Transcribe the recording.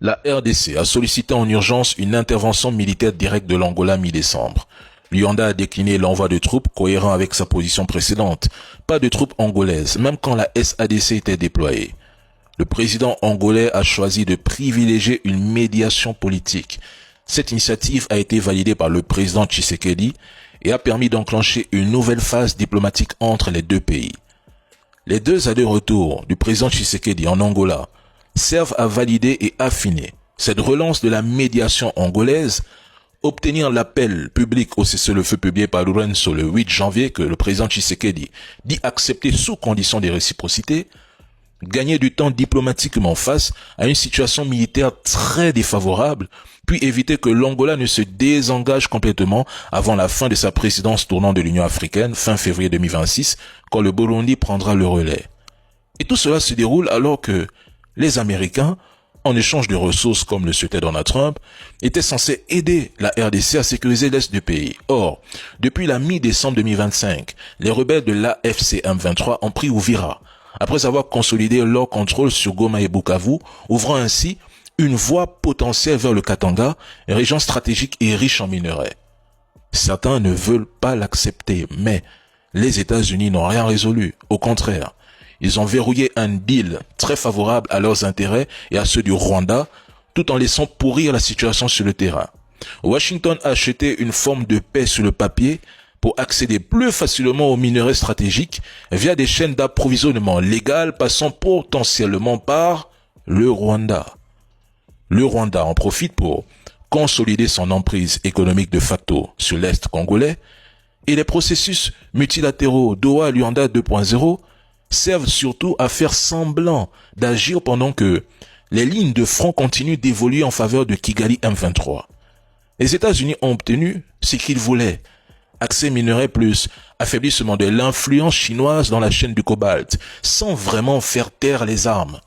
La RDC a sollicité en urgence une intervention militaire directe de l'Angola mi-décembre. Luanda a décliné l'envoi de troupes cohérent avec sa position précédente. Pas de troupes angolaises, même quand la SADC était déployée. Le président angolais a choisi de privilégier une médiation politique. Cette initiative a été validée par le président Tshisekedi et a permis d'enclencher une nouvelle phase diplomatique entre les deux pays. Les deux allers-retours du président Tshisekedi en Angola servent à valider et affiner cette relance de la médiation angolaise, obtenir l'appel public au cessez-le-feu publié par Lourenço le 8 janvier que le président Tshisekedi dit accepter sous condition de réciprocité, gagner du temps diplomatiquement face à une situation militaire très défavorable, puis éviter que l'Angola ne se désengage complètement avant la fin de sa présidence tournant de l'Union africaine, fin février 2026, quand le Burundi prendra le relais. Et tout cela se déroule alors que les Américains, en échange de ressources comme le souhaitait Donald Trump, étaient censés aider la RDC à sécuriser l'Est du pays. Or, depuis la mi-décembre 2025, les rebelles de l'AFC M23 ont pris Uvira, après avoir consolidé leur contrôle sur Goma et Bukavu, ouvrant ainsi une voie potentielle vers le Katanga, région stratégique et riche en minerais. Certains ne veulent pas l'accepter, mais les États-Unis n'ont rien résolu. Au contraire, ils ont verrouillé un deal très favorable à leurs intérêts et à ceux du Rwanda, tout en laissant pourrir la situation sur le terrain. Washington a acheté une forme de paix sur le papier pour accéder plus facilement aux minerais stratégiques via des chaînes d'approvisionnement légales passant potentiellement par le Rwanda. Le Rwanda en profite pour consolider son emprise économique de facto sur l'Est congolais et les processus multilatéraux Doha-Luanda 2.0 servent surtout à faire semblant d'agir pendant que les lignes de front continuent d'évoluer en faveur de Kigali M23. Les États-Unis ont obtenu ce qu'ils voulaient, accès minerais plus affaiblissement de l'influence chinoise dans la chaîne du cobalt, sans vraiment faire taire les armes.